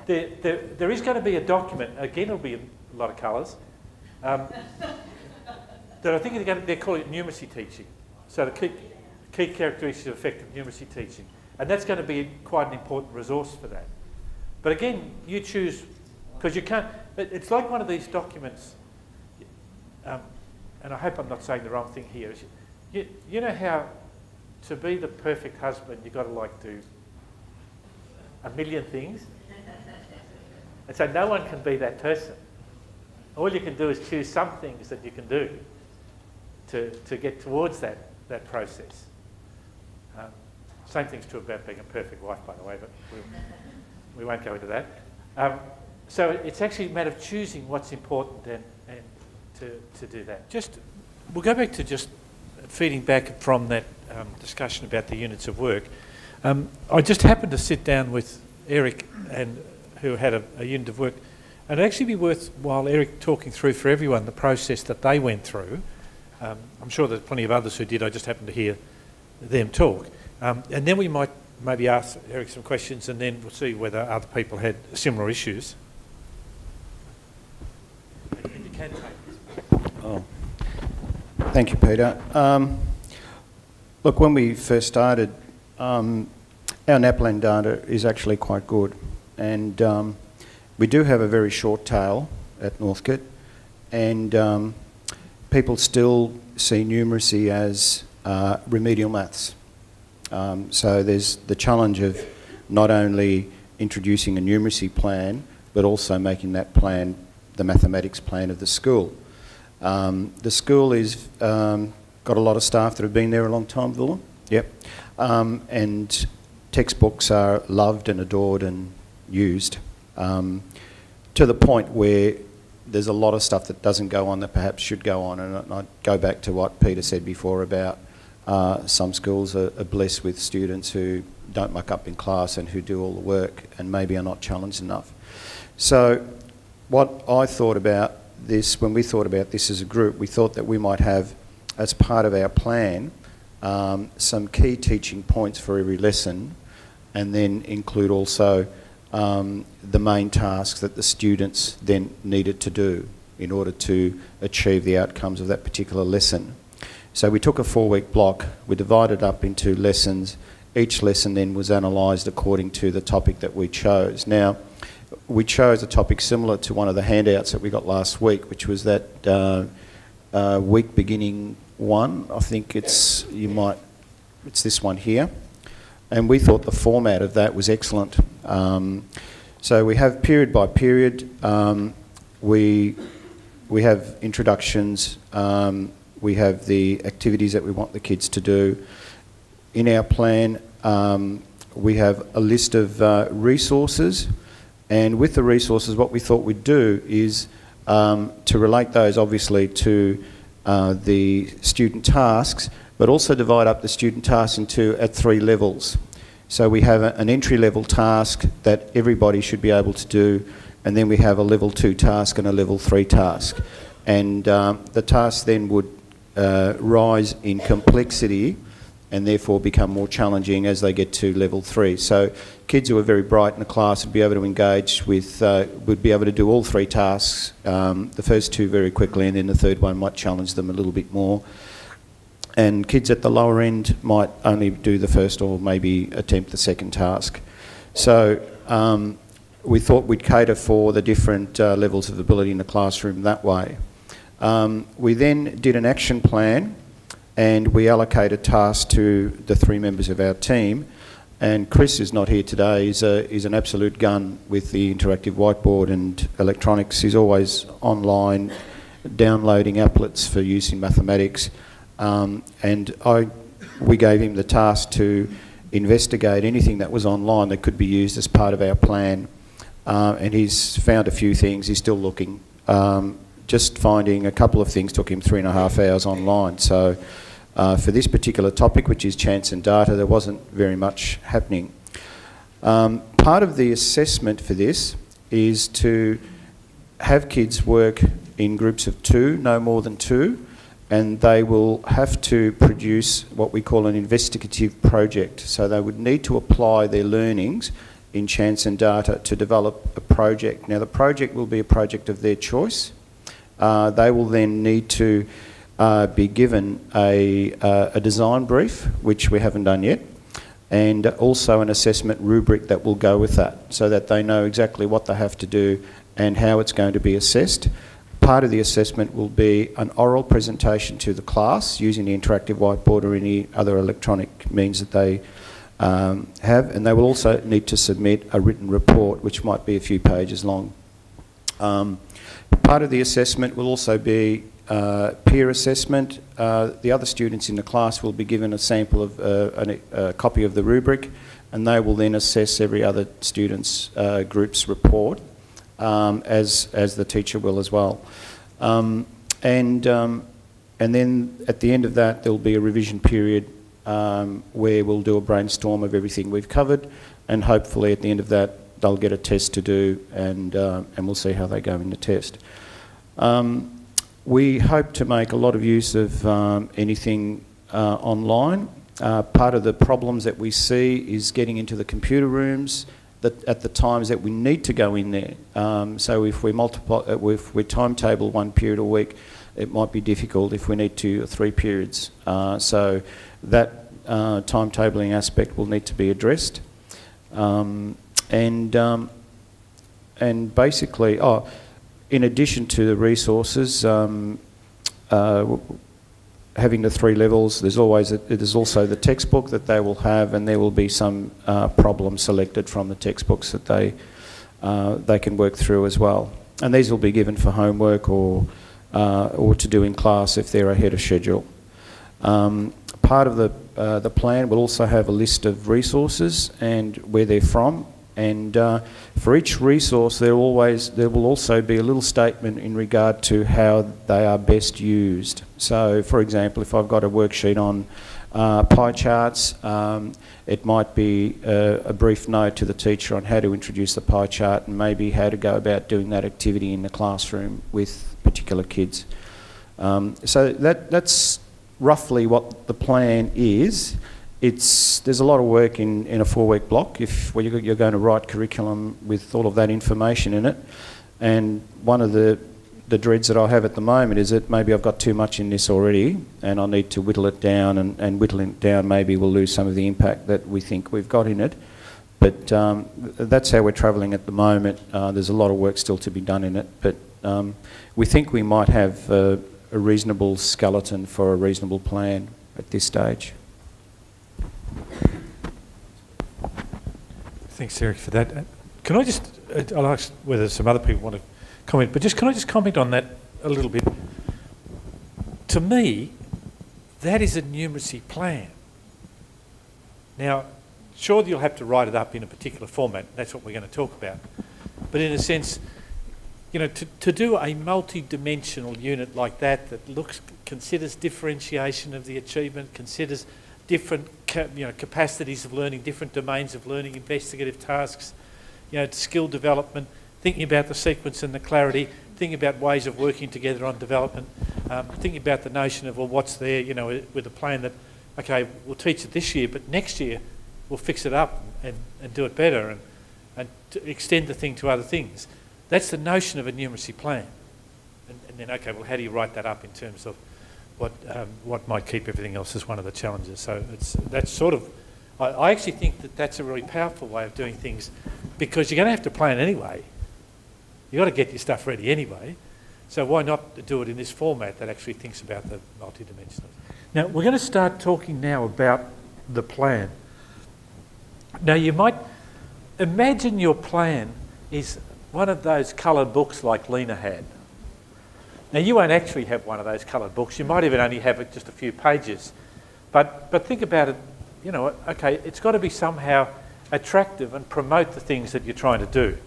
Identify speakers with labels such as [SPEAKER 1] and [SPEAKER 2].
[SPEAKER 1] There is going to be a document, again it'll be in a lot of colours, that I think they're calling it numeracy teaching. So the key characteristics of effective numeracy teaching. And that's going to be quite an important resource for that. But again, you choose, because you can't, it's like one of these documents, and I hope I'm not saying the wrong thing here. You know how to be the perfect husband, you've got to like do a million things? And so no one can be that person. All you can do is choose some things that you can do to get towards that process. Same thing's true about being a perfect wife, by the way, but we won't go into that. So it's actually a matter of choosing what's important and to do that. We'll go back to just feeding back from that discussion about the units of work. I just happened to sit down with Eric, who had a unit of work, and it'd actually be worthwhile Eric talking through for everyone the process that they went through. I'm sure there's plenty of others who did, I just happened to hear them talk. And then we might maybe ask Eric some questions, and then we'll see whether other people had similar issues. And you can take this.
[SPEAKER 2] Oh. Thank you, Peter. Look, when we first started, our NAPLAN data is actually quite good, and we do have a very short tail at Northcote, and people still see numeracy as remedial maths. So there's the challenge of not only introducing a numeracy plan, but also making that plan the mathematics plan of the school. The school is got a lot of staff that have been there a long time, Villa. Yep. And textbooks are loved and adored and used to the point where there's a lot of stuff that doesn't go on that perhaps should go on. And I go back to what Peter said before about some schools are blessed with students who don't muck up in class and who do all the work and maybe are not challenged enough. So what I thought about this, when we thought about this as a group, we thought that we might have, as part of our plan, some key teaching points for every lesson, and then include also the main tasks that the students then needed to do in order to achieve the outcomes of that particular lesson. So we took a 4-week block, we divided up into lessons. Each lesson then was analysed according to the topic that we chose. Now, we chose a topic similar to one of the handouts that we got last week, which was that week beginning one. I think it's this one here. And we thought the format of that was excellent. So we have period by period. We have introductions. We have the activities that we want the kids to do. In our plan, we have a list of resources, and with the resources, what we thought we'd do is to relate those obviously to the student tasks, but also divide up the student tasks at 3 levels. So we have an entry-level task that everybody should be able to do, and then we have a level 2 task and a level 3 task. And the tasks then would rise in complexity and therefore become more challenging as they get to level 3. So kids who are very bright in the class would be able to engage with, would be able to do all 3 tasks, the first 2 very quickly, and then the 3rd one might challenge them a little bit more. And kids at the lower end might only do the first or maybe attempt the 2nd task. So we thought we'd cater for the different levels of ability in the classroom that way. We then did an action plan, and we allocated tasks to the 3 members of our team. And Chris is not here today. He's an absolute gun with the interactive whiteboard and electronics. He's always online, downloading applets for use in mathematics. We gave him the task to investigate anything that was online that could be used as part of our plan. And he's found a few things. He's still looking. Just finding a couple of things took him 3.5 hours online. So for this particular topic, which is chance and data, there wasn't very much happening. Part of the assessment for this is to have kids work in groups of 2, no more than 2, and they will have to produce what we call an investigative project. So they would need to apply their learnings in chance and data to develop a project. Now, the project will be a project of their choice. They will then need to be given a design brief, which we haven't done yet, and also an assessment rubric that will go with that, so that they know exactly what they have to do and how it's going to be assessed. Part of the assessment will be an oral presentation to the class using the interactive whiteboard or any other electronic means that they have, and they will also need to submit a written report which might be a few pages long. Part of the assessment will also be peer assessment. The other students in the class will be given a sample of a copy of the rubric, and they will then assess every other student's group's report, as the teacher will as well. And then at the end of that, there will be a revision period where we'll do a brainstorm of everything we've covered, and hopefully at the end of that they'll get a test to do, and we'll see how they go in the test. We hope to make a lot of use of anything online. Part of the problems that we see is getting into the computer rooms at the times that we need to go in there. So if we timetable one period a week, it might be difficult if we need 2 or 3 periods. So that timetabling aspect will need to be addressed. And basically, in addition to the resources, having the 3 levels, there's also the textbook that they will have, and there will be some problems selected from the textbooks that they can work through as well. And these will be given for homework or to do in class if they're ahead of schedule. Part of the plan will also have a list of resources and where they're from. And for each resource, there will also be a little statement in regard to how they are best used. So, for example, if I've got a worksheet on pie charts, it might be a brief note to the teacher on how to introduce the pie chart and maybe how to go about doing that activity in the classroom with particular kids. So that's roughly what the plan is. There's a lot of work in a 4-week block if you're going to write curriculum with all of that information in it. And one of the dreads that I have at the moment is that maybe I've got too much in this already and I need to whittle it down, and whittling it down maybe we'll lose some of the impact that we think we've got in it. But that's how we're travelling at the moment. There's a lot of work still to be done in it, but we think we might have a reasonable skeleton for a reasonable plan at this stage.
[SPEAKER 1] Thanks, Eric, for that. Can I just, I'll ask whether some other people want to comment, but can I just comment on that a little bit? To me, that is a numeracy plan. Now, sure, you'll have to write it up in a particular format. That's what we're going to talk about. But in a sense, you know, to do a multi-dimensional unit like that considers differentiation of the achievement, considers different capacities of learning, different domains of learning, investigative tasks, skill development, thinking about the sequence and the clarity, thinking about ways of working together on development, thinking about the notion of, well, what's there, with a plan that, okay, we'll teach it this year, but next year we'll fix it up and do it better and to extend the thing to other things. That's the notion of a numeracy plan. And then, okay, well, how do you write that up in terms of what might keep everything else as one of the challenges? So that's sort of, I actually think that's a really powerful way of doing things, because you're going to have to plan anyway. You've got to get your stuff ready anyway. So why not do it in this format that actually thinks about the multidimensional? Now, we're going to start talking now about the plan. Now, you might imagine your plan is one of those coloured books like Lena had. Now, you won't actually have one of those coloured books. You might even only have it just a few pages. But think about it, okay, it's got to be somehow attractive and promote the things that you're trying to do.